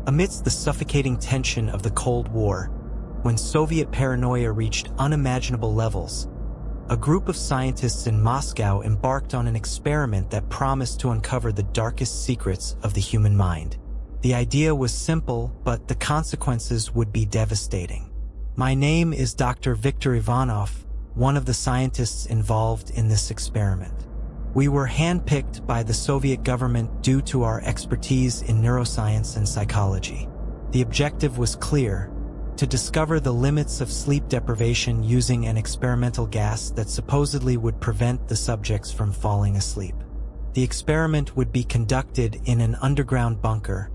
Amidst the suffocating tension of the Cold War, when Soviet paranoia reached unimaginable levels, a group of scientists in Moscow embarked on an experiment that promised to uncover the darkest secrets of the human mind. The idea was simple, but the consequences would be devastating. My name is Dr. Viktor Ivanov, one of the scientists involved in this experiment. We were handpicked by the Soviet government due to our expertise in neuroscience and psychology. The objective was clear: to discover the limits of sleep deprivation using an experimental gas that supposedly would prevent the subjects from falling asleep. The experiment would be conducted in an underground bunker,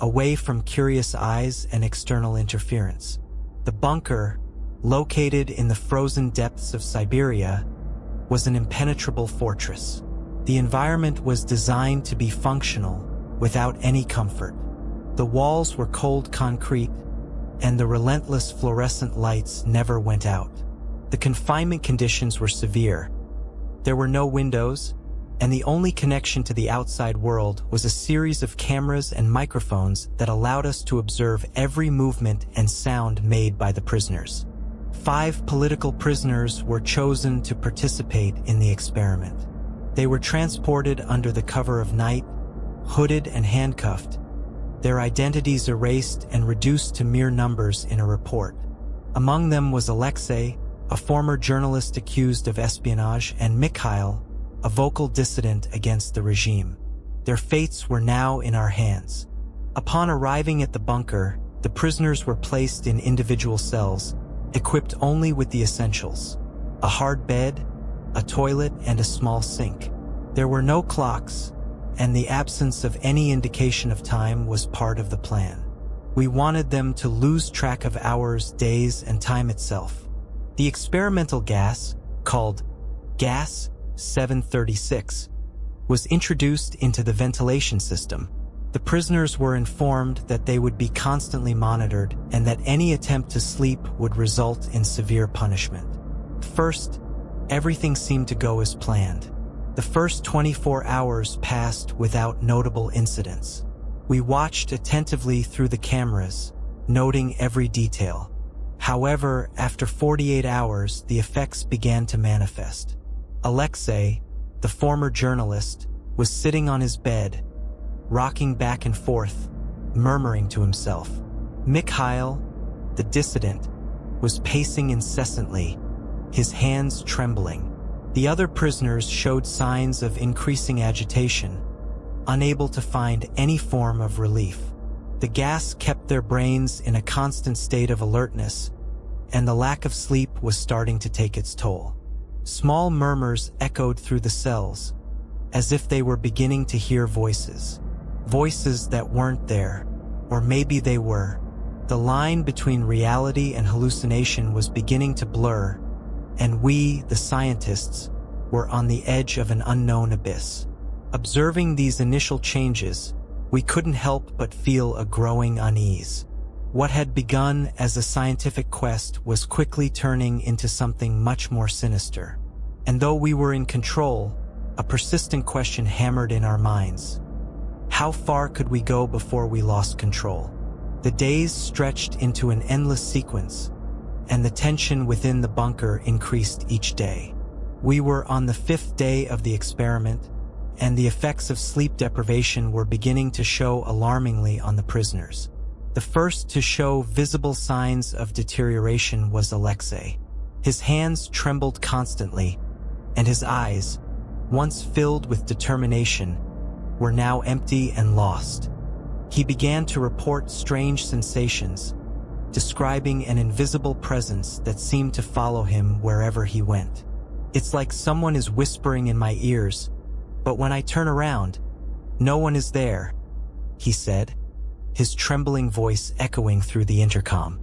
away from curious eyes and external interference. The bunker, located in the frozen depths of Siberia, was an impenetrable fortress. The environment was designed to be functional, without any comfort. The walls were cold concrete, and the relentless fluorescent lights never went out. The confinement conditions were severe. There were no windows, and the only connection to the outside world was a series of cameras and microphones that allowed us to observe every movement and sound made by the prisoners. 5 political prisoners were chosen to participate in the experiment. They were transported under the cover of night, hooded and handcuffed, their identities erased and reduced to mere numbers in a report. Among them was Alexei, a former journalist accused of espionage, and Mikhail, a vocal dissident against the regime. Their fates were now in our hands. Upon arriving at the bunker, the prisoners were placed in individual cells, equipped only with the essentials: a hard bed, a toilet, and a small sink. There were no clocks, and the absence of any indication of time was part of the plan. We wanted them to lose track of hours, days, and time itself. The experimental gas, called Gas 736, was introduced into the ventilation system. The prisoners were informed that they would be constantly monitored and that any attempt to sleep would result in severe punishment. First, everything seemed to go as planned. The first 24 hours passed without notable incidents. We watched attentively through the cameras, noting every detail. However, after 48 hours, the effects began to manifest. Alexei, the former journalist, was sitting on his bed, rocking back and forth, murmuring to himself. Mikhail, the dissident, was pacing incessantly, his hands trembling. The other prisoners showed signs of increasing agitation, unable to find any form of relief. The gas kept their brains in a constant state of alertness, and the lack of sleep was starting to take its toll. Small murmurs echoed through the cells, as if they were beginning to hear voices. Voices that weren't there, or maybe they were. The line between reality and hallucination was beginning to blur, and we, the scientists, were on the edge of an unknown abyss. Observing these initial changes, we couldn't help but feel a growing unease. What had begun as a scientific quest was quickly turning into something much more sinister. And though we were in control, a persistent question hammered in our minds. How far could we go before we lost control? The days stretched into an endless sequence, and the tension within the bunker increased each day. We were on the 5th day of the experiment, and the effects of sleep deprivation were beginning to show alarmingly on the prisoners. The first to show visible signs of deterioration was Alexei. His hands trembled constantly, and his eyes, once filled with determination, were now empty and lost. He began to report strange sensations, describing an invisible presence that seemed to follow him wherever he went. It's like someone is whispering in my ears, but when I turn around, no one is there, he said, his trembling voice echoing through the intercom.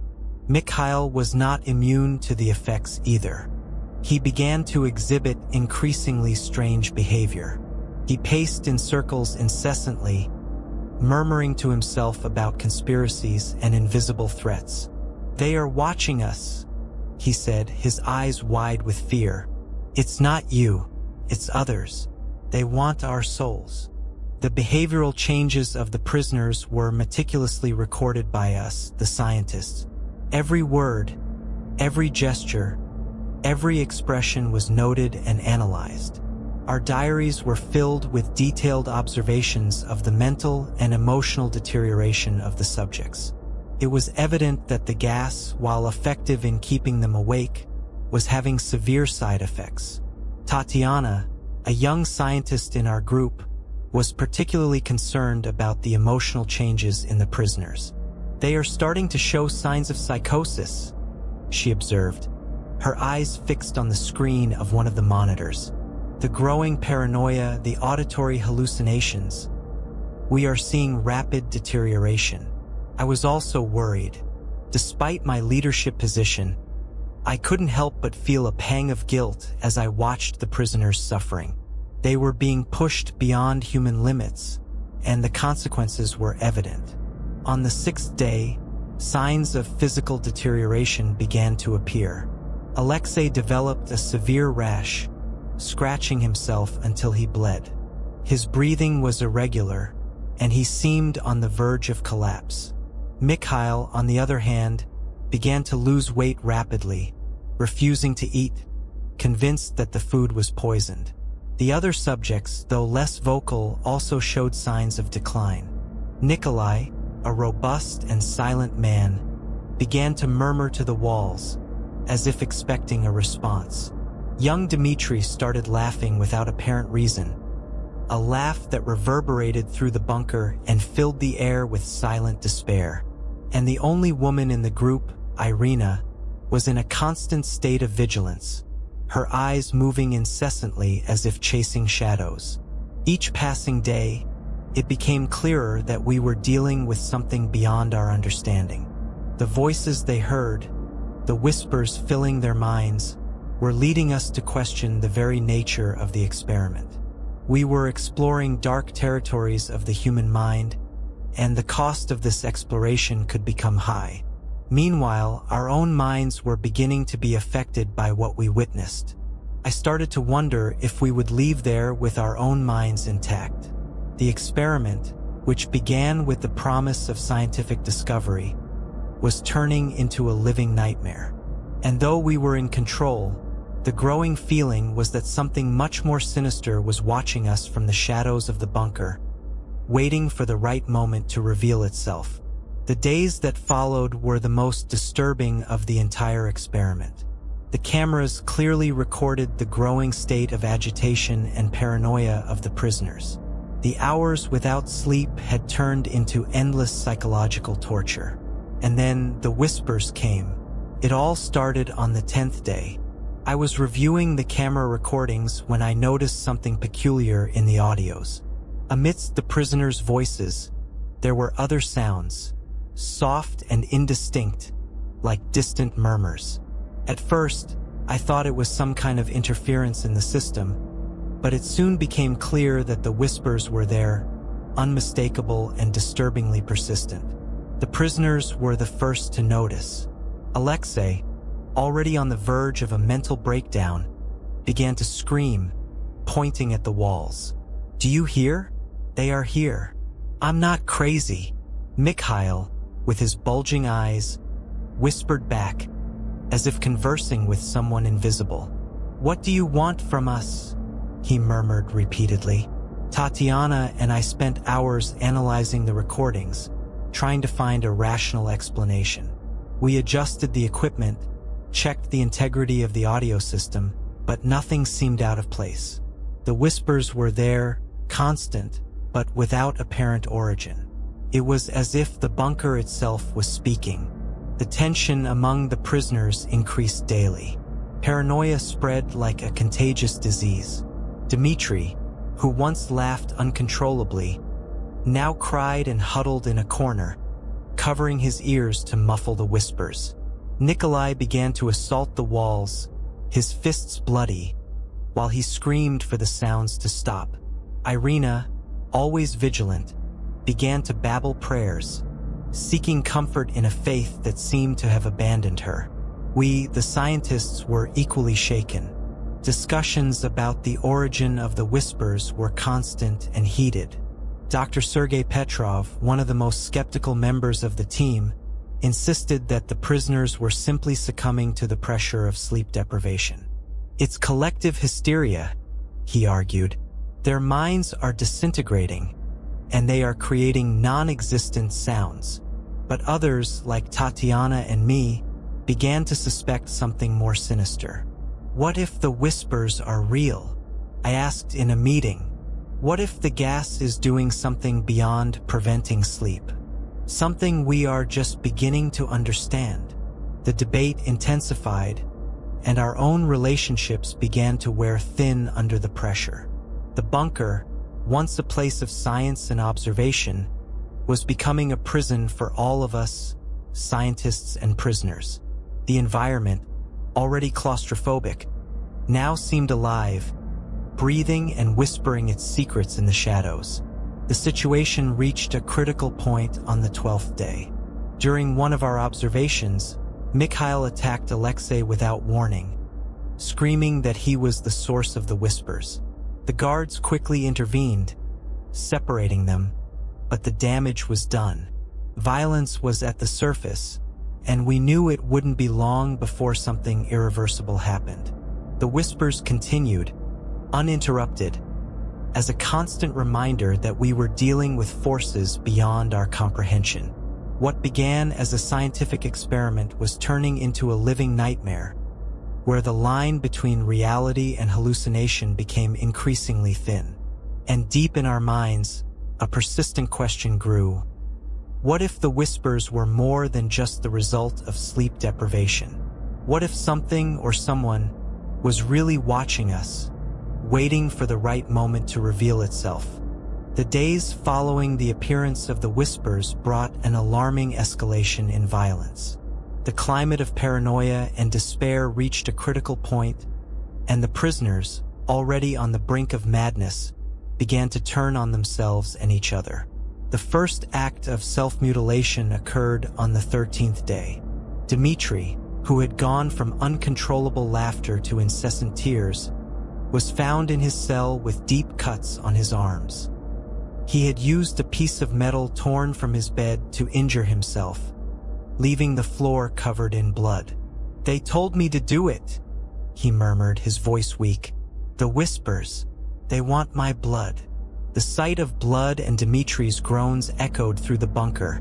Mikhail was not immune to the effects either. He began to exhibit increasingly strange behavior. He paced in circles incessantly, murmuring to himself about conspiracies and invisible threats. "They are watching us," he said, his eyes wide with fear. "It's not you, it's others. They want our souls." The behavioral changes of the prisoners were meticulously recorded by us, the scientists. Every word, every gesture, every expression was noted and analyzed. Our diaries were filled with detailed observations of the mental and emotional deterioration of the subjects. It was evident that the gas, while effective in keeping them awake, was having severe side effects. Tatiana, a young scientist in our group, was particularly concerned about the emotional changes in the prisoners. "They are starting to show signs of psychosis," she observed, her eyes fixed on the screen of one of the monitors. "The growing paranoia, the auditory hallucinations. We are seeing rapid deterioration." I was also worried. Despite my leadership position, I couldn't help but feel a pang of guilt as I watched the prisoners suffering. They were being pushed beyond human limits, and the consequences were evident. On the 6th day, signs of physical deterioration began to appear. Alexei developed a severe rash, scratching himself until he bled. His breathing was irregular, and he seemed on the verge of collapse. Mikhail, on the other hand, began to lose weight rapidly, refusing to eat, convinced that the food was poisoned. The other subjects, though less vocal, also showed signs of decline. Nikolai, a robust and silent man, began to murmur to the walls, as if expecting a response. Young Dmitri started laughing without apparent reason, a laugh that reverberated through the bunker and filled the air with silent despair. And the only woman in the group, Irina, was in a constant state of vigilance, her eyes moving incessantly as if chasing shadows. Each passing day, it became clearer that we were dealing with something beyond our understanding. The voices they heard, the whispers filling their minds, were leading us to question the very nature of the experiment. We were exploring dark territories of the human mind, and the cost of this exploration could become high. Meanwhile, our own minds were beginning to be affected by what we witnessed. I started to wonder if we would leave there with our own minds intact. The experiment, which began with the promise of scientific discovery, was turning into a living nightmare. And though we were in control, the growing feeling was that something much more sinister was watching us from the shadows of the bunker, waiting for the right moment to reveal itself. The days that followed were the most disturbing of the entire experiment. The cameras clearly recorded the growing state of agitation and paranoia of the prisoners. The hours without sleep had turned into endless psychological torture. And then the whispers came. It all started on the 10th day. I was reviewing the camera recordings when I noticed something peculiar in the audios. Amidst the prisoners' voices, there were other sounds, soft and indistinct, like distant murmurs. At first, I thought it was some kind of interference in the system, but it soon became clear that the whispers were there, unmistakable and disturbingly persistent. The prisoners were the first to notice. Alexei, already on the verge of a mental breakdown, began to scream, pointing at the walls. "Do you hear? They are here. I'm not crazy." Mikhail, with his bulging eyes, whispered back, as if conversing with someone invisible. "What do you want from us?" he murmured repeatedly. Tatiana and I spent hours analyzing the recordings, trying to find a rational explanation. We adjusted the equipment, checked the integrity of the audio system, but nothing seemed out of place. The whispers were there, constant, but without apparent origin. It was as if the bunker itself was speaking. The tension among the prisoners increased daily. Paranoia spread like a contagious disease. Dmitri, who once laughed uncontrollably, now cried and huddled in a corner, covering his ears to muffle the whispers. Nikolai began to assault the walls, his fists bloody, while he screamed for the sounds to stop. Irina, always vigilant, began to babble prayers, seeking comfort in a faith that seemed to have abandoned her. We, the scientists, were equally shaken. Discussions about the origin of the whispers were constant and heated. Dr. Sergei Petrov, one of the most skeptical members of the team, insisted that the prisoners were simply succumbing to the pressure of sleep deprivation. It's collective hysteria, he argued. Their minds are disintegrating, and they are creating non-existent sounds. But others, like Tatiana and me, began to suspect something more sinister. What if the whispers are real? I asked in a meeting. What if the gas is doing something beyond preventing sleep? Something we are just beginning to understand. The debate intensified, and our own relationships began to wear thin under the pressure. The bunker, once a place of science and observation, was becoming a prison for all of us, scientists and prisoners. The environment, already claustrophobic, now seemed alive, breathing and whispering its secrets in the shadows. The situation reached a critical point on the 12th day. During one of our observations, Mikhail attacked Alexei without warning, screaming that he was the source of the whispers. The guards quickly intervened, separating them, but the damage was done. Violence was at the surface, and we knew it wouldn't be long before something irreversible happened. The whispers continued, uninterrupted, as a constant reminder that we were dealing with forces beyond our comprehension. What began as a scientific experiment was turning into a living nightmare, where the line between reality and hallucination became increasingly thin. And deep in our minds, a persistent question grew. What if the whispers were more than just the result of sleep deprivation? What if something or someone was really watching us, waiting for the right moment to reveal itself? The days following the appearance of the whispers brought an alarming escalation in violence. The climate of paranoia and despair reached a critical point, and the prisoners, already on the brink of madness, began to turn on themselves and each other. The first act of self-mutilation occurred on the 13th day. Dmitri, who had gone from uncontrollable laughter to incessant tears, was found in his cell with deep cuts on his arms. He had used a piece of metal torn from his bed to injure himself, leaving the floor covered in blood. "They told me to do it," he murmured, his voice weak. "The whispers, they want my blood." The sight of blood and Dmitri's groans echoed through the bunker,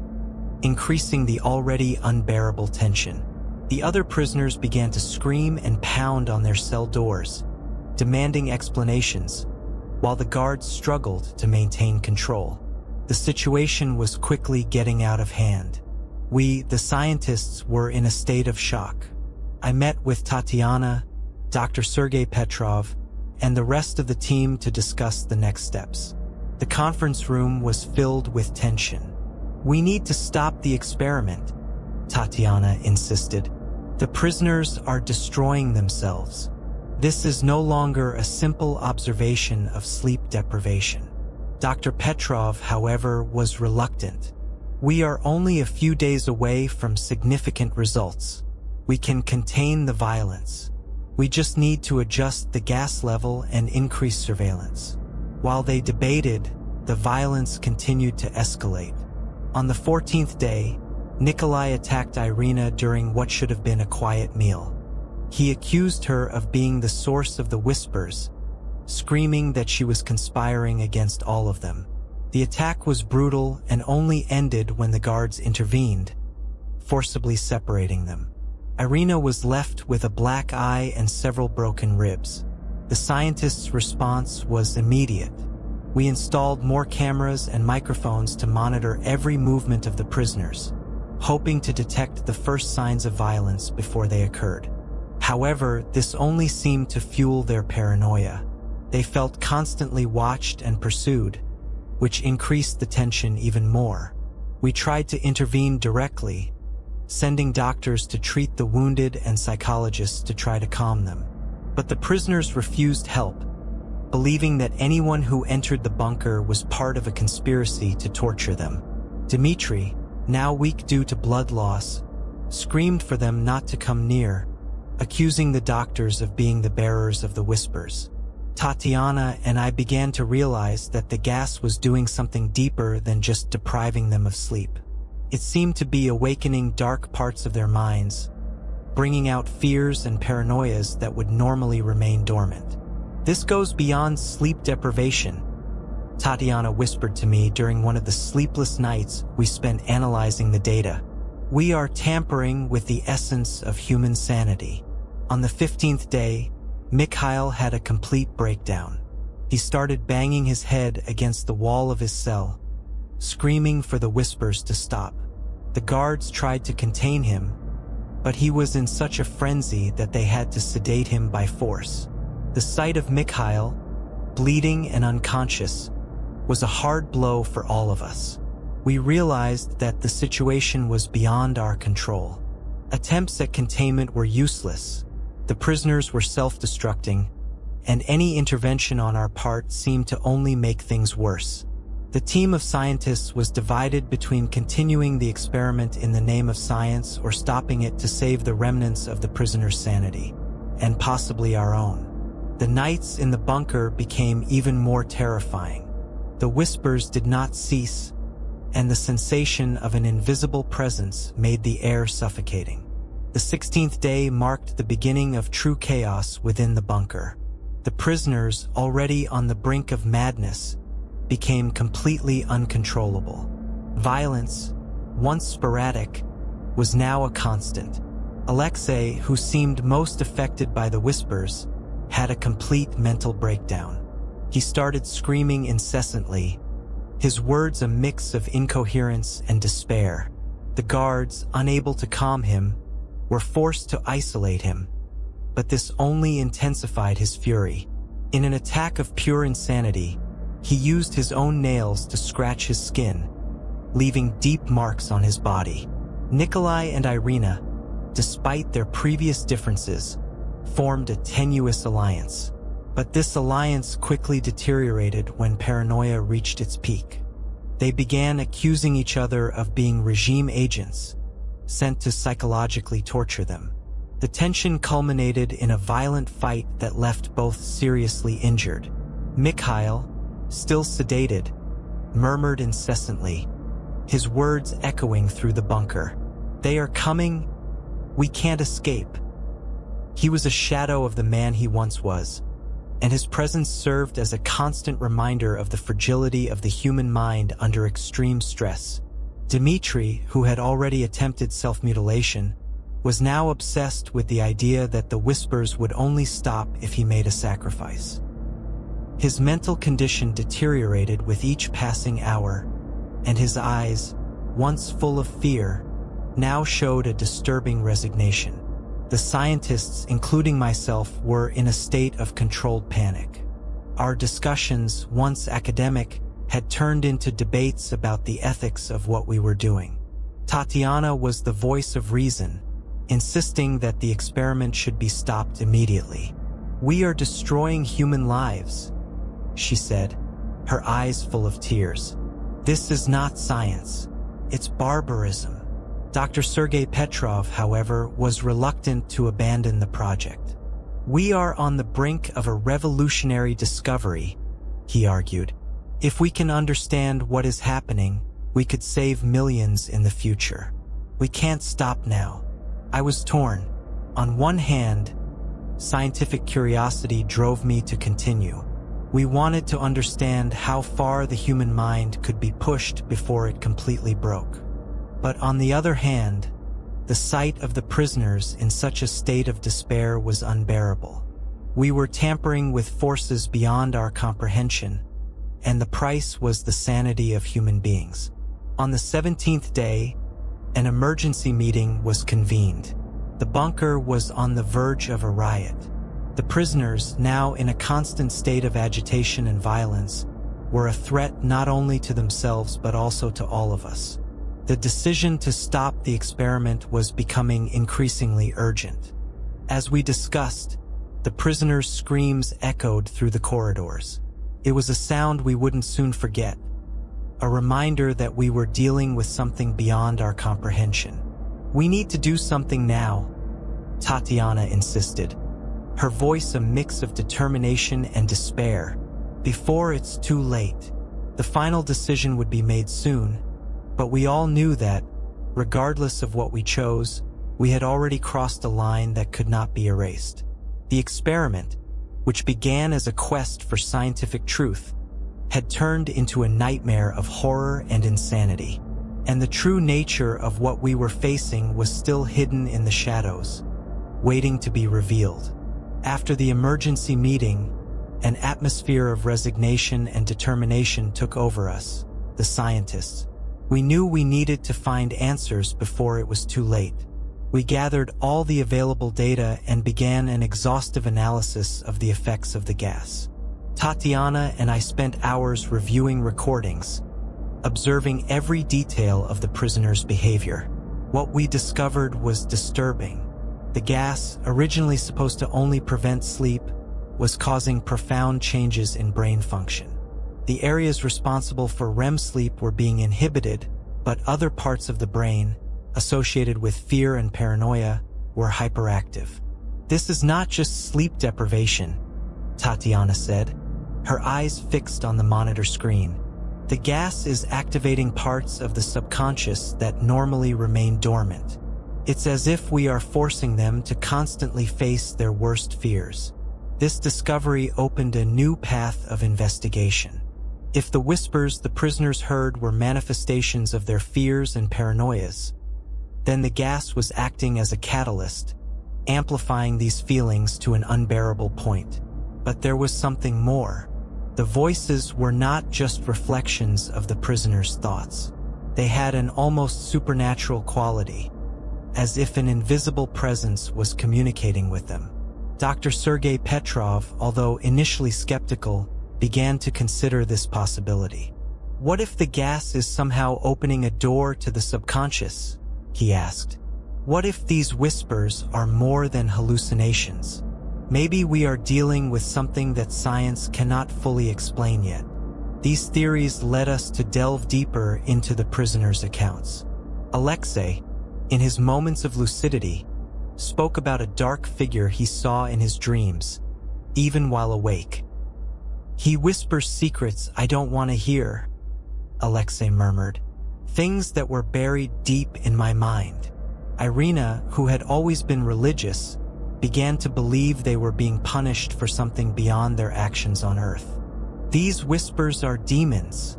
increasing the already unbearable tension. The other prisoners began to scream and pound on their cell doors, demanding explanations, while the guards struggled to maintain control. The situation was quickly getting out of hand. We, the scientists, were in a state of shock. I met with Tatiana, Dr. Sergei Petrov, and the rest of the team to discuss the next steps. The conference room was filled with tension. "We need to stop the experiment," Tatiana insisted. "The prisoners are destroying themselves. This is no longer a simple observation of sleep deprivation." Dr. Petrov, however, was reluctant. "We are only a few days away from significant results. We can contain the violence. We just need to adjust the gas level and increase surveillance." While they debated, the violence continued to escalate. On the 14th day, Nikolai attacked Irina during what should have been a quiet meal. He accused her of being the source of the whispers, screaming that she was conspiring against all of them. The attack was brutal and only ended when the guards intervened, forcibly separating them. Irina was left with a black eye and several broken ribs. The scientists' response was immediate. We installed more cameras and microphones to monitor every movement of the prisoners, hoping to detect the first signs of violence before they occurred. However, this only seemed to fuel their paranoia. They felt constantly watched and pursued, which increased the tension even more. We tried to intervene directly, sending doctors to treat the wounded and psychologists to try to calm them. But the prisoners refused help, believing that anyone who entered the bunker was part of a conspiracy to torture them. Dmitri, now weak due to blood loss, screamed for them not to come near, accusing the doctors of being the bearers of the whispers. Tatiana and I began to realize that the gas was doing something deeper than just depriving them of sleep. It seemed to be awakening dark parts of their minds, bringing out fears and paranoias that would normally remain dormant. "This goes beyond sleep deprivation," Tatiana whispered to me during one of the sleepless nights we spent analyzing the data. "We are tampering with the essence of human sanity." On the 15th day, Mikhail had a complete breakdown. He started banging his head against the wall of his cell, screaming for the whispers to stop. The guards tried to contain him, but he was in such a frenzy that they had to sedate him by force. The sight of Mikhail, bleeding and unconscious, was a hard blow for all of us. We realized that the situation was beyond our control. Attempts at containment were useless. The prisoners were self-destructing, and any intervention on our part seemed to only make things worse. The team of scientists was divided between continuing the experiment in the name of science or stopping it to save the remnants of the prisoners' sanity, and possibly our own. The nights in the bunker became even more terrifying. The whispers did not cease, and the sensation of an invisible presence made the air suffocating. The 16th day marked the beginning of true chaos within the bunker. The prisoners, already on the brink of madness, became completely uncontrollable. Violence, once sporadic, was now a constant. Alexei, who seemed most affected by the whispers, had a complete mental breakdown. He started screaming incessantly, his words a mix of incoherence and despair. The guards, unable to calm him, were forced to isolate him, but this only intensified his fury. In an attack of pure insanity, he used his own nails to scratch his skin, leaving deep marks on his body. Nikolai and Irina, despite their previous differences, formed a tenuous alliance. But this alliance quickly deteriorated when paranoia reached its peak. They began accusing each other of being regime agents, sent to psychologically torture them. The tension culminated in a violent fight that left both seriously injured. Mikhail, still sedated, murmured incessantly, his words echoing through the bunker. "They are coming. We can't escape." He was a shadow of the man he once was, and his presence served as a constant reminder of the fragility of the human mind under extreme stress. Dmitri, who had already attempted self-mutilation, was now obsessed with the idea that the whispers would only stop if he made a sacrifice. His mental condition deteriorated with each passing hour, and his eyes, once full of fear, now showed a disturbing resignation. The scientists, including myself, were in a state of controlled panic. Our discussions, once academic, had turned into debates about the ethics of what we were doing. Tatiana was the voice of reason, insisting that the experiment should be stopped immediately. "We are destroying human lives," she said, her eyes full of tears. "This is not science. It's barbarism." Dr. Sergei Petrov, however, was reluctant to abandon the project. "We are on the brink of a revolutionary discovery," he argued. "If we can understand what is happening, we could save millions in the future. We can't stop now." I was torn. On one hand, scientific curiosity drove me to continue. We wanted to understand how far the human mind could be pushed before it completely broke. But on the other hand, the sight of the prisoners in such a state of despair was unbearable. We were tampering with forces beyond our comprehension, and the price was the sanity of human beings. On the 17th day, an emergency meeting was convened. The bunker was on the verge of a riot. The prisoners, now in a constant state of agitation and violence, were a threat not only to themselves but also to all of us. The decision to stop the experiment was becoming increasingly urgent. As we discussed, the prisoners' screams echoed through the corridors. It was a sound we wouldn't soon forget, a reminder that we were dealing with something beyond our comprehension. "We need to do something now," Tatiana insisted, her voice a mix of determination and despair. "Before it's too late. The final decision would be made soon, but we all knew that, regardless of what we chose, we had already crossed a line that could not be erased. The experiment, which began as a quest for scientific truth, had turned into a nightmare of horror and insanity. And the true nature of what we were facing was still hidden in the shadows, waiting to be revealed." After the emergency meeting, an atmosphere of resignation and determination took over us, the scientists. We knew we needed to find answers before it was too late. We gathered all the available data and began an exhaustive analysis of the effects of the gas. Tatiana and I spent hours reviewing recordings, observing every detail of the prisoner's behavior. What we discovered was disturbing. The gas, originally supposed to only prevent sleep, was causing profound changes in brain function. The areas responsible for REM sleep were being inhibited, but other parts of the brain, associated with fear and paranoia, were hyperactive. "This is not just sleep deprivation," Tatiana said, her eyes fixed on the monitor screen. "The gas is activating parts of the subconscious that normally remain dormant. It's as if we are forcing them to constantly face their worst fears." This discovery opened a new path of investigation. If the whispers the prisoners heard were manifestations of their fears and paranoias, then the gas was acting as a catalyst, amplifying these feelings to an unbearable point. But there was something more. The voices were not just reflections of the prisoners' thoughts. They had an almost supernatural quality, as if an invisible presence was communicating with them. Dr. Sergei Petrov, although initially skeptical, began to consider this possibility. "What if the gas is somehow opening a door to the subconscious?" he asked. "What if these whispers are more than hallucinations? Maybe we are dealing with something that science cannot fully explain yet." These theories led us to delve deeper into the prisoners' accounts. Alexei, in his moments of lucidity, spoke about a dark figure he saw in his dreams, even while awake. "He whispers secrets I don't want to hear," Alexei murmured, "things that were buried deep in my mind." Irina, who had always been religious, began to believe they were being punished for something beyond their actions on Earth. "These whispers are demons,"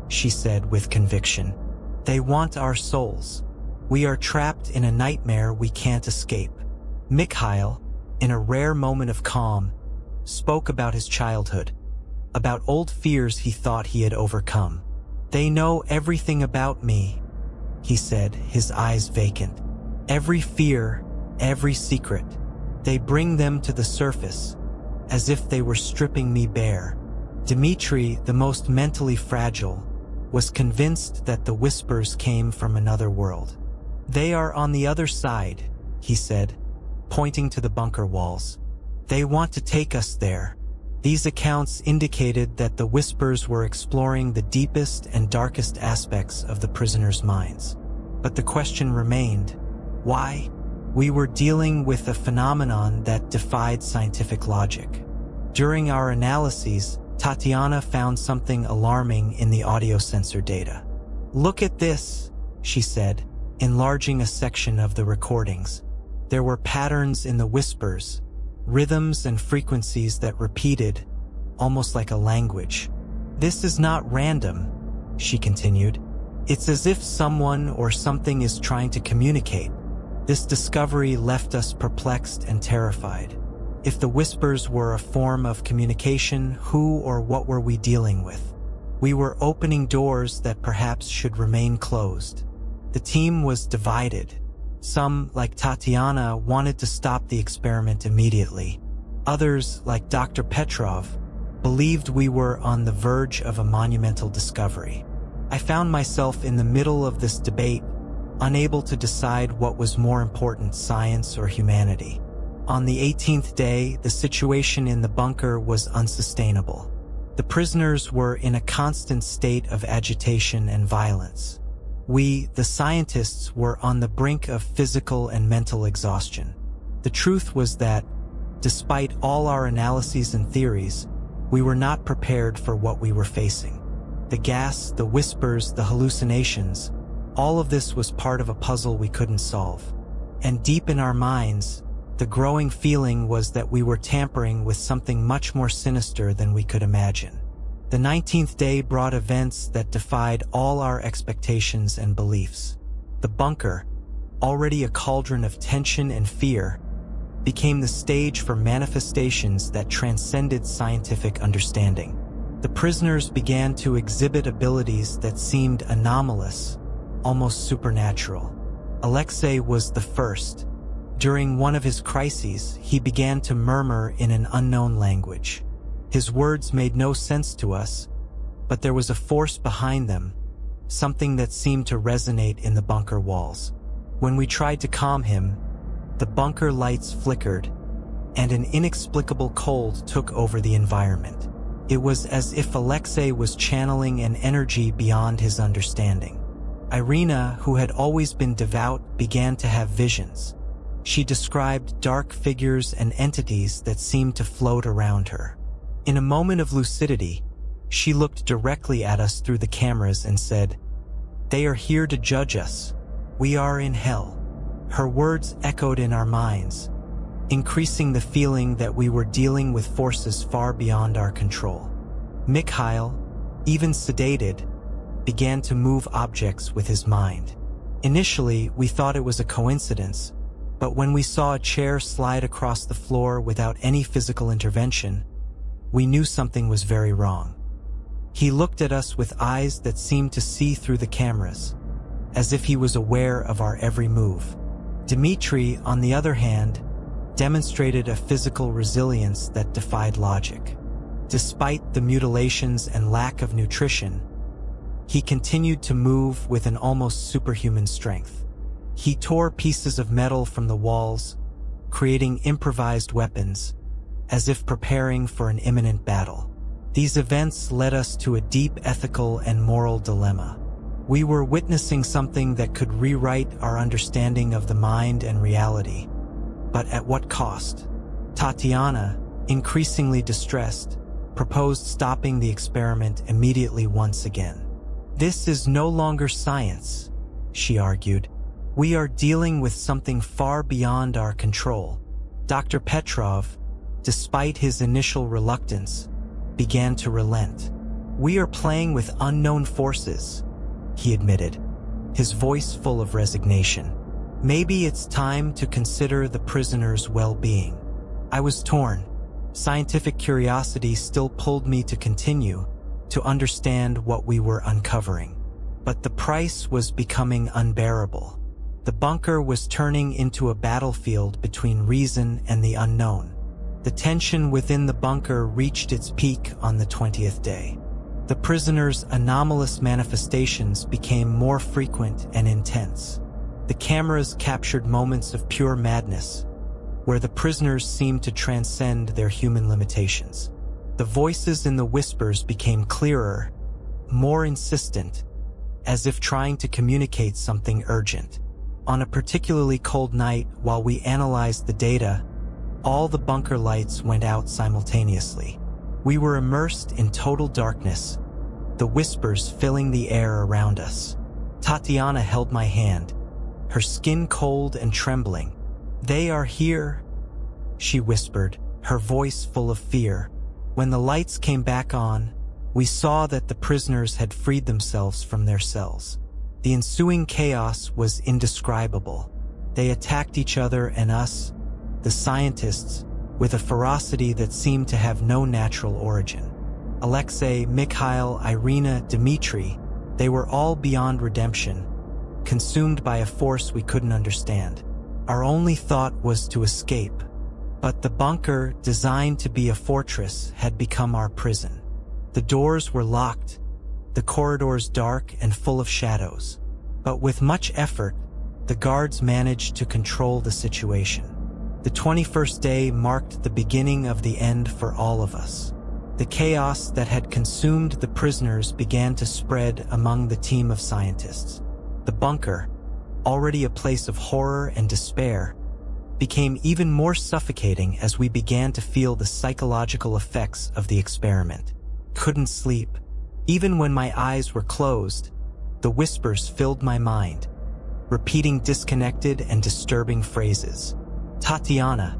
she said with conviction. "They want our souls. We are trapped in a nightmare we can't escape." Mikhail, in a rare moment of calm, spoke about his childhood, about old fears he thought he had overcome. "They know everything about me," he said, his eyes vacant. "Every fear, every secret. They bring them to the surface, as if they were stripping me bare." Dmitri, the most mentally fragile, was convinced that the whispers came from another world. "They are on the other side," he said, pointing to the bunker walls. "They want to take us there." These accounts indicated that the whispers were exploring the deepest and darkest aspects of the prisoners' minds. But the question remained, why? We were dealing with a phenomenon that defied scientific logic. During our analyses, Tatiana found something alarming in the audio sensor data. "Look at this," she said, enlarging a section of the recordings. There were patterns in the whispers, rhythms and frequencies that repeated, almost like a language. "This is not random," she continued. "It's as if someone or something is trying to communicate." This discovery left us perplexed and terrified. If the whispers were a form of communication, who or what were we dealing with? We were opening doors that perhaps should remain closed. The team was divided. Some, like Tatiana, wanted to stop the experiment immediately. Others, like Dr. Petrov, believed we were on the verge of a monumental discovery. I found myself in the middle of this debate, unable to decide what was more important, science or humanity. On the 18th day, the situation in the bunker was unsustainable. The prisoners were in a constant state of agitation and violence. We, the scientists, were on the brink of physical and mental exhaustion. The truth was that, Despite all our analyses and theories, we were not prepared for what we were facing. The gas, the whispers, the hallucinations, all of this was part of a puzzle we couldn't solve. And deep in our minds, the growing feeling was that we were tampering with something much more sinister than we could imagine. The 19th day brought events that defied all our expectations and beliefs. The bunker, already a cauldron of tension and fear, became the stage for manifestations that transcended scientific understanding. The prisoners began to exhibit abilities that seemed anomalous, almost supernatural. Alexei was the first. During one of his crises, he began to murmur in an unknown language. His words made no sense to us, but there was a force behind them, something that seemed to resonate in the bunker walls. When we tried to calm him, the bunker lights flickered, and an inexplicable cold took over the environment. It was as if Alexei was channeling an energy beyond his understanding. Irina, who had always been devout, began to have visions. She described dark figures and entities that seemed to float around her. In a moment of lucidity, she looked directly at us through the cameras and said, "They are here to judge us. We are in hell." Her words echoed in our minds, increasing the feeling that we were dealing with forces far beyond our control. Mikhail, even sedated, began to move objects with his mind. Initially, we thought it was a coincidence, but when we saw a chair slide across the floor without any physical intervention, we knew something was very wrong. He looked at us with eyes that seemed to see through the cameras, as if he was aware of our every move. Dmitri, on the other hand, demonstrated a physical resilience that defied logic. Despite the mutilations and lack of nutrition, he continued to move with an almost superhuman strength. He tore pieces of metal from the walls, creating improvised weapons, as if preparing for an imminent battle. These events led us to a deep ethical and moral dilemma. We were witnessing something that could rewrite our understanding of the mind and reality. But at what cost? Tatiana, increasingly distressed, proposed stopping the experiment immediately once again. "This is no longer science," she argued. "We are dealing with something far beyond our control." Dr. Petrov, despite his initial reluctance, began to relent. "We are playing with unknown forces," he admitted, his voice full of resignation. "Maybe it's time to consider the prisoner's well-being." I was torn. Scientific curiosity still pulled me to continue, to understand what we were uncovering. But the price was becoming unbearable. The bunker was turning into a battlefield between reason and the unknown. The tension within the bunker reached its peak on the 20th day. The prisoner's anomalous manifestations became more frequent and intense. The cameras captured moments of pure madness, where the prisoners seemed to transcend their human limitations. The voices in the whispers became clearer, more insistent, as if trying to communicate something urgent. On a particularly cold night, while we analyzed the data, all the bunker lights went out simultaneously. We were immersed in total darkness, the whispers filling the air around us. Tatiana held my hand, her skin cold and trembling. "They are here," she whispered, her voice full of fear. When the lights came back on, we saw that the prisoners had freed themselves from their cells. The ensuing chaos was indescribable. They attacked each other and us, the scientists, with a ferocity that seemed to have no natural origin. Alexei, Mikhail, Irina, Dmitri, they were all beyond redemption, consumed by a force we couldn't understand. Our only thought was to escape. But the bunker, designed to be a fortress, had become our prison. The doors were locked, the corridors dark and full of shadows. But with much effort, the guards managed to control the situation. The 21st day marked the beginning of the end for all of us. The chaos that had consumed the prisoners began to spread among the team of scientists. The bunker, already a place of horror and despair, became even more suffocating as we began to feel the psychological effects of the experiment. Couldn't sleep. Even when my eyes were closed, the whispers filled my mind, repeating disconnected and disturbing phrases. Tatiana,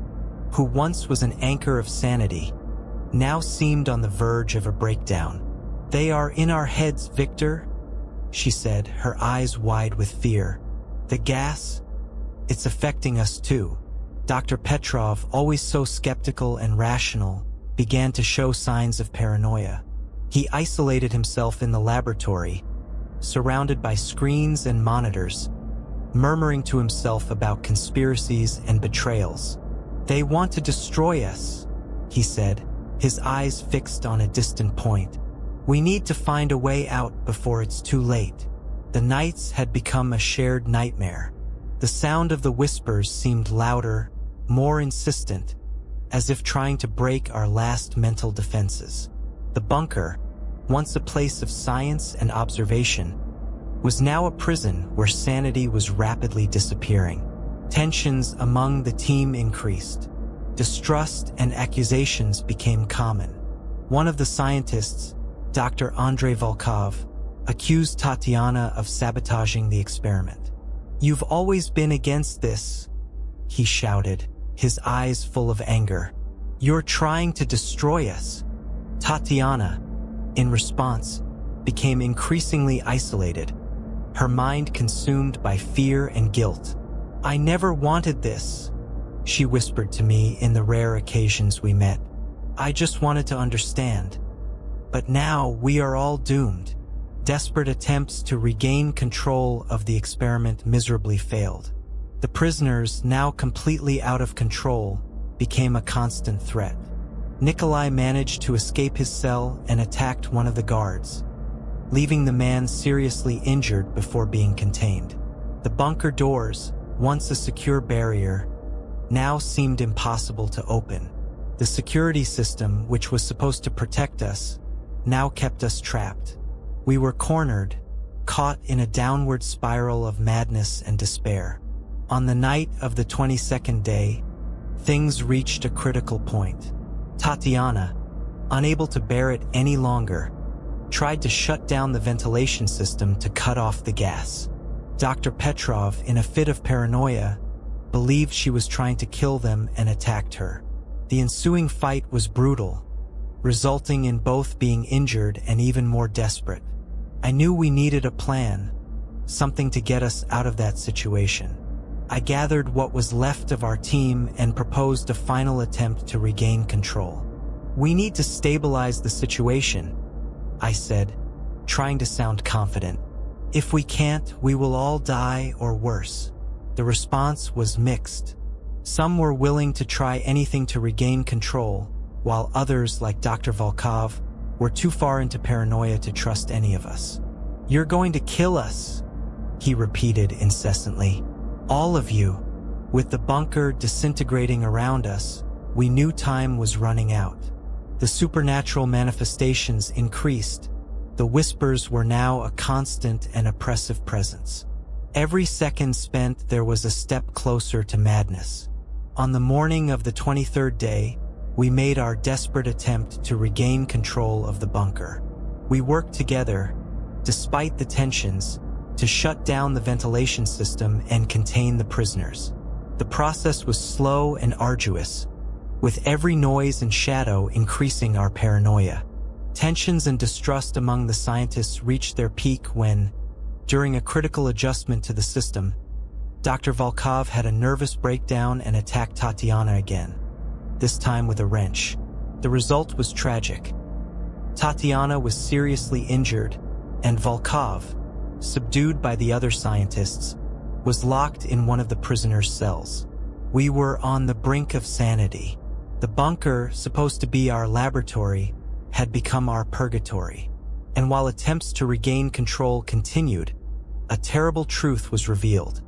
who once was an anchor of sanity, now seemed on the verge of a breakdown. "They are in our heads, Victor," she said, her eyes wide with fear. "The gas? It's affecting us too." Dr. Petrov, always so skeptical and rational, began to show signs of paranoia. He isolated himself in the laboratory, surrounded by screens and monitors, murmuring to himself about conspiracies and betrayals. "They want to destroy us," he said, his eyes fixed on a distant point. "We need to find a way out before it's too late." The nights had become a shared nightmare. The sound of the whispers seemed louder, more insistent, as if trying to break our last mental defenses. The bunker, once a place of science and observation, was now a prison where sanity was rapidly disappearing. Tensions among the team increased. Distrust and accusations became common. One of the scientists, Dr. Andrei Volkov, accused Tatiana of sabotaging the experiment. "You've always been against this," he shouted, his eyes full of anger. "You're trying to destroy us." Tatiana, in response, became increasingly isolated, her mind consumed by fear and guilt. "I never wanted this," she whispered to me in the rare occasions we met. "I just wanted to understand. But now we are all doomed." Desperate attempts to regain control of the experiment miserably failed. The prisoners, now completely out of control, became a constant threat. Nikolai managed to escape his cell and attacked one of the guards, leaving the man seriously injured before being contained. The bunker doors, once a secure barrier, now seemed impossible to open. The security system, which was supposed to protect us, now kept us trapped. We were cornered, caught in a downward spiral of madness and despair. On the night of the 22nd day, things reached a critical point. Tatiana, unable to bear it any longer, tried to shut down the ventilation system to cut off the gas. Dr. Petrov, in a fit of paranoia, believed she was trying to kill them and attacked her. The ensuing fight was brutal, resulting in both being injured and even more desperate. I knew we needed a plan, something to get us out of that situation. I gathered what was left of our team and proposed a final attempt to regain control. "We need to stabilize the situation," I said, trying to sound confident. "If we can't, we will all die or worse." The response was mixed. Some were willing to try anything to regain control, while others, like Dr. Volkov, were too far into paranoia to trust any of us. "You're going to kill us," he repeated incessantly. "All of you." With the bunker disintegrating around us, we knew time was running out. The supernatural manifestations increased. The whispers were now a constant and oppressive presence. Every second spent, there was a step closer to madness. On the morning of the 23rd day, we made our desperate attempt to regain control of the bunker. We worked together, despite the tensions, to shut down the ventilation system and contain the prisoners. The process was slow and arduous, with every noise and shadow increasing our paranoia. Tensions and distrust among the scientists reached their peak when, during a critical adjustment to the system, Dr. Volkov had a nervous breakdown and attacked Tatiana again, this time with a wrench. The result was tragic. Tatiana was seriously injured, and Volkov, subdued by the other scientists, was locked in one of the prisoners' cells. We were on the brink of sanity. The bunker, supposed to be our laboratory, had become our purgatory. And while attempts to regain control continued, a terrible truth was revealed.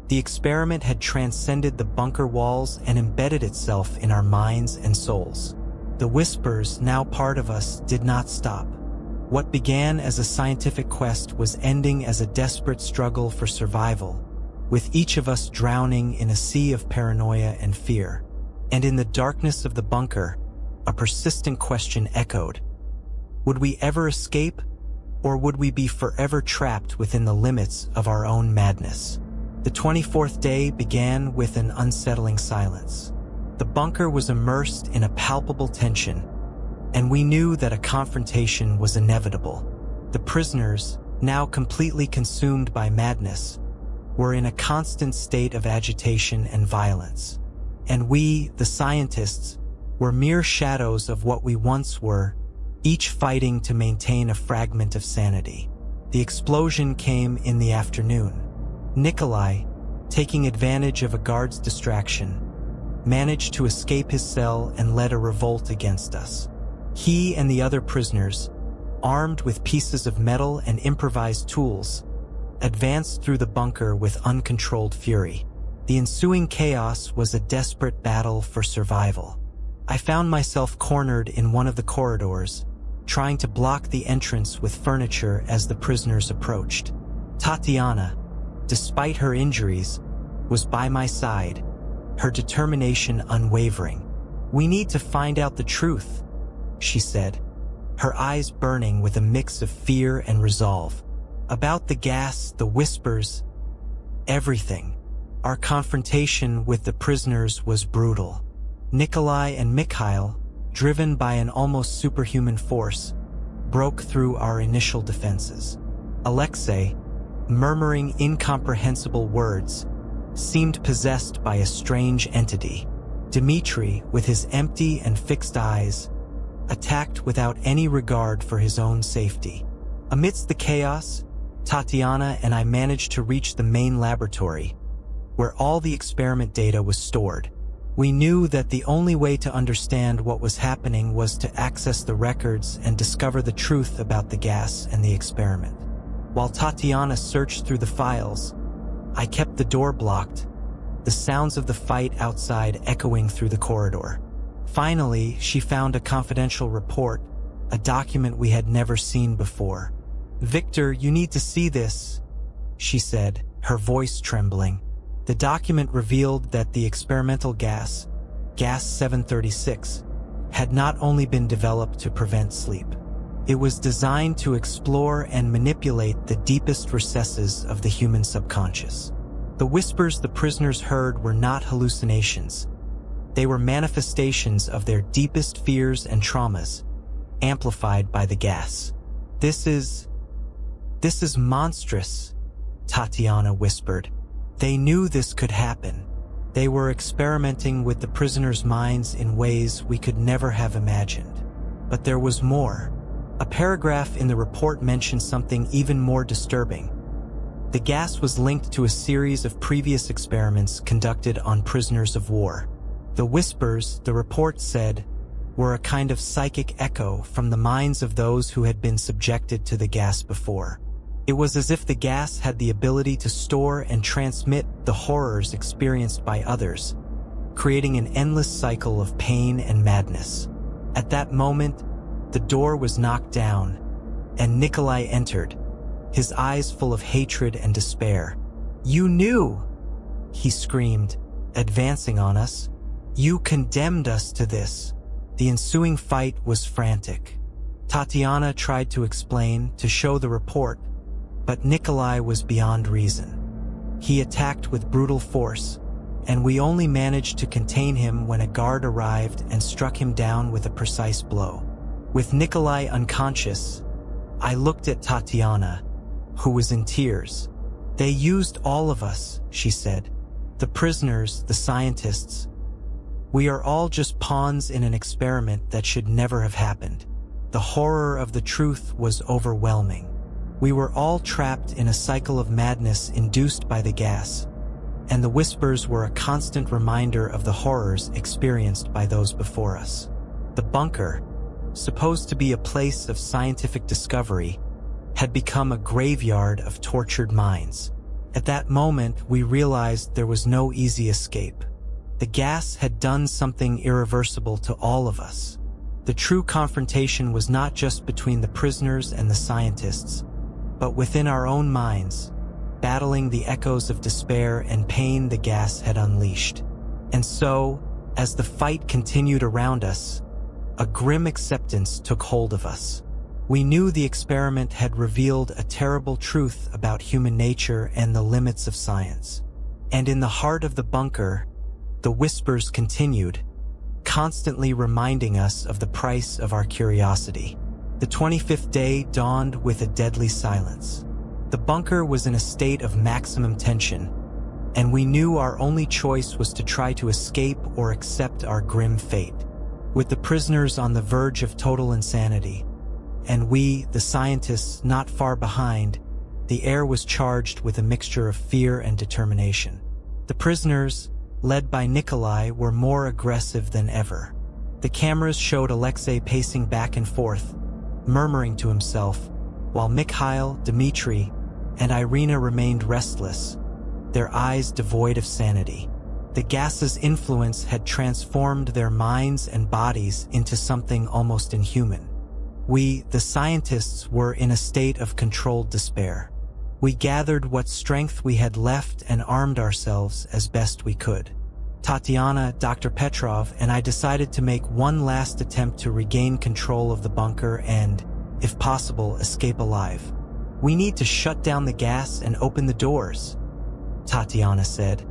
The experiment had transcended the bunker walls and embedded itself in our minds and souls. The whispers, now part of us, did not stop. What began as a scientific quest was ending as a desperate struggle for survival, with each of us drowning in a sea of paranoia and fear. And in the darkness of the bunker, a persistent question echoed. Would we ever escape, or would we be forever trapped within the limits of our own madness? The 24th day began with an unsettling silence. The bunker was immersed in a palpable tension, and we knew that a confrontation was inevitable. The prisoners, now completely consumed by madness, were in a constant state of agitation and violence. And we, the scientists, were mere shadows of what we once were, each fighting to maintain a fragment of sanity. The explosion came in the afternoon. Nikolai, taking advantage of a guard's distraction, managed to escape his cell and led a revolt against us. He and the other prisoners, armed with pieces of metal and improvised tools, advanced through the bunker with uncontrolled fury. The ensuing chaos was a desperate battle for survival. I found myself cornered in one of the corridors, trying to block the entrance with furniture as the prisoners approached. Tatiana, despite her injuries, was by my side, her determination unwavering. "We need to find out the truth," she said, her eyes burning with a mix of fear and resolve. "About the gas, the whispers, everything." Our confrontation with the prisoners was brutal. Nikolai and Mikhail, driven by an almost superhuman force, broke through our initial defenses. Alexei, murmuring incomprehensible words, seemed possessed by a strange entity. Dmitri, with his empty and fixed eyes, attacked without any regard for his own safety. Amidst the chaos, Tatiana and I managed to reach the main laboratory, where all the experiment data was stored. We knew that the only way to understand what was happening was to access the records and discover the truth about the gas and the experiment. While Tatiana searched through the files, I kept the door blocked, the sounds of the fight outside echoing through the corridor. Finally, she found a confidential report, a document we had never seen before. "Victor, you need to see this," she said, her voice trembling. The document revealed that the experimental gas 736, had not only been developed to prevent sleep. It was designed to explore and manipulate the deepest recesses of the human subconscious. The whispers the prisoners heard were not hallucinations. They were manifestations of their deepest fears and traumas, amplified by the gas. This is monstrous," Tatiana whispered. They knew this could happen. They were experimenting with the prisoners' minds in ways we could never have imagined. But there was more. A paragraph in the report mentioned something even more disturbing. The gas was linked to a series of previous experiments conducted on prisoners of war. The whispers, the report said, were a kind of psychic echo from the minds of those who had been subjected to the gas before. It was as if the gas had the ability to store and transmit the horrors experienced by others, creating an endless cycle of pain and madness. At that moment, the door was knocked down, and Nikolai entered, his eyes full of hatred and despair. "You knew!" he screamed, advancing on us. "You condemned us to this." The ensuing fight was frantic. Tatiana tried to explain, to show the report, but Nikolai was beyond reason. He attacked with brutal force, and we only managed to contain him when a guard arrived and struck him down with a precise blow. With Nikolai unconscious, I looked at Tatiana, who was in tears. "They used all of us," she said. "The prisoners, the scientists. We are all just pawns in an experiment that should never have happened." The horror of the truth was overwhelming. We were all trapped in a cycle of madness induced by the gas, and the whispers were a constant reminder of the horrors experienced by those before us. The bunker, supposed to be a place of scientific discovery, had become a graveyard of tortured minds. At that moment, we realized there was no easy escape. The gas had done something irreversible to all of us. The true confrontation was not just between the prisoners and the scientists, but within our own minds, battling the echoes of despair and pain the gas had unleashed. And so, as the fight continued around us, a grim acceptance took hold of us. We knew the experiment had revealed a terrible truth about human nature and the limits of science. And in the heart of the bunker, the whispers continued, constantly reminding us of the price of our curiosity. The 25th day dawned with a deadly silence. The bunker was in a state of maximum tension, and we knew our only choice was to try to escape or accept our grim fate. With the prisoners on the verge of total insanity, and we, the scientists, not far behind, the air was charged with a mixture of fear and determination. The prisoners, led by Nikolai, were more aggressive than ever. The cameras showed Alexei pacing back and forth, murmuring to himself, while Mikhail, Dmitri, and Irina remained restless, their eyes devoid of sanity. The gas's influence had transformed their minds and bodies into something almost inhuman. We, the scientists, were in a state of controlled despair. We gathered what strength we had left and armed ourselves as best we could. Tatiana, Dr. Petrov, and I decided to make one last attempt to regain control of the bunker and, if possible, escape alive. "We need to shut down the gas and open the doors," Tatiana said,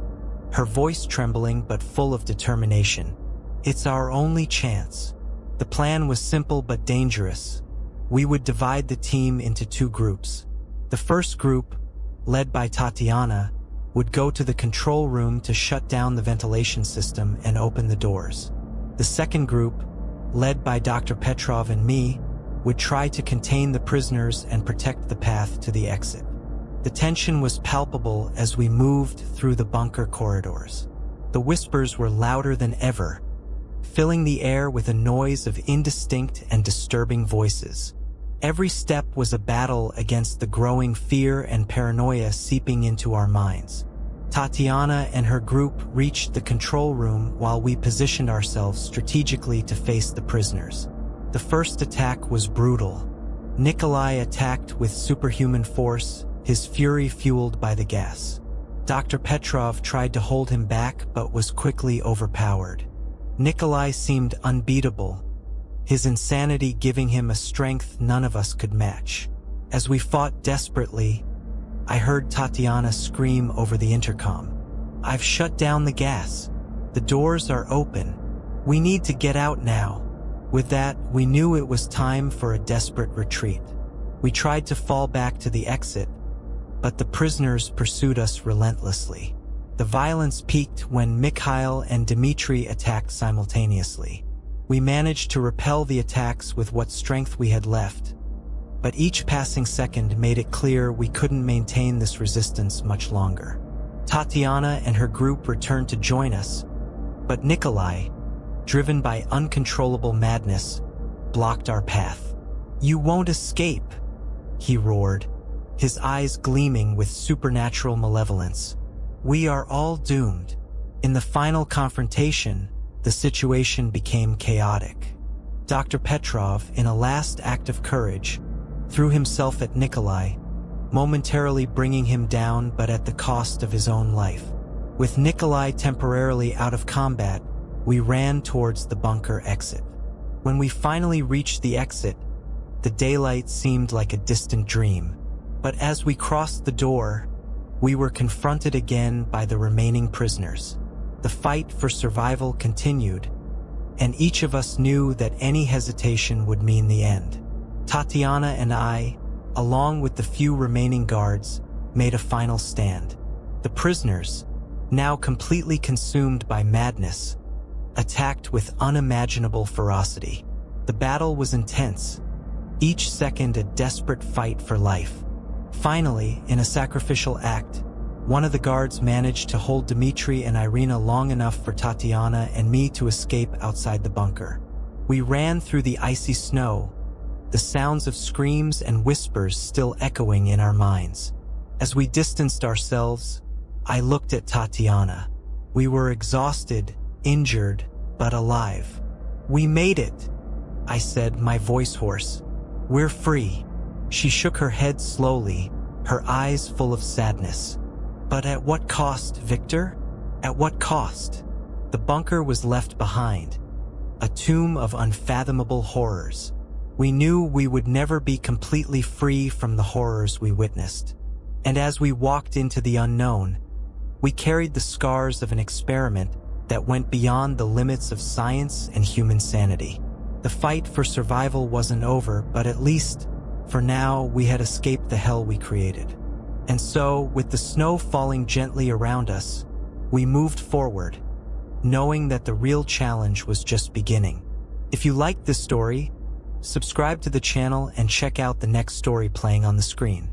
her voice trembling but full of determination. "It's our only chance." The plan was simple but dangerous. We would divide the team into two groups. The first group, led by Tatiana, would go to the control room to shut down the ventilation system and open the doors. The second group, led by Dr. Petrov and me, would try to contain the prisoners and protect the path to the exit. The tension was palpable as we moved through the bunker corridors. The whispers were louder than ever, filling the air with a noise of indistinct and disturbing voices. Every step was a battle against the growing fear and paranoia seeping into our minds. Tatiana and her group reached the control room while we positioned ourselves strategically to face the prisoners. The first attack was brutal. Nikolai attacked with superhuman force, his fury fueled by the gas. Dr. Petrov tried to hold him back but was quickly overpowered. Nikolai seemed unbeatable, his insanity giving him a strength none of us could match. As we fought desperately, I heard Tatiana scream over the intercom, "I've shut down the gas. The doors are open. We need to get out now." With that, we knew it was time for a desperate retreat. We tried to fall back to the exit, but the prisoners pursued us relentlessly. The violence peaked when Mikhail and Dmitri attacked simultaneously. We managed to repel the attacks with what strength we had left, but each passing second made it clear we couldn't maintain this resistance much longer. Tatiana and her group returned to join us, but Nikolai, driven by uncontrollable madness, blocked our path. "You won't escape," he roared, his eyes gleaming with supernatural malevolence. "We are all doomed." In the final confrontation, the situation became chaotic. Dr. Petrov, in a last act of courage, threw himself at Nikolai, momentarily bringing him down but at the cost of his own life. With Nikolai temporarily out of combat, we ran towards the bunker exit. When we finally reached the exit, the daylight seemed like a distant dream. But as we crossed the door, we were confronted again by the remaining prisoners. The fight for survival continued, and each of us knew that any hesitation would mean the end. Tatiana and I, along with the few remaining guards, made a final stand. The prisoners, now completely consumed by madness, attacked with unimaginable ferocity. The battle was intense, each second a desperate fight for life. Finally, in a sacrificial act, one of the guards managed to hold Dmitri and Irina long enough for Tatiana and me to escape outside the bunker. We ran through the icy snow, the sounds of screams and whispers still echoing in our minds. As we distanced ourselves, I looked at Tatiana. We were exhausted, injured, but alive. "We made it," I said, my voice hoarse. "We're free." She shook her head slowly, her eyes full of sadness. But at what cost, Victor? At what cost? The bunker was left behind, a tomb of unfathomable horrors. We knew we would never be completely free from the horrors we witnessed. And as we walked into the unknown, we carried the scars of an experiment that went beyond the limits of science and human sanity. The fight for survival wasn't over, but at least, for now, we had escaped the hell we created. And so, with the snow falling gently around us, we moved forward, knowing that the real challenge was just beginning. If you liked this story, subscribe to the channel and check out the next story playing on the screen.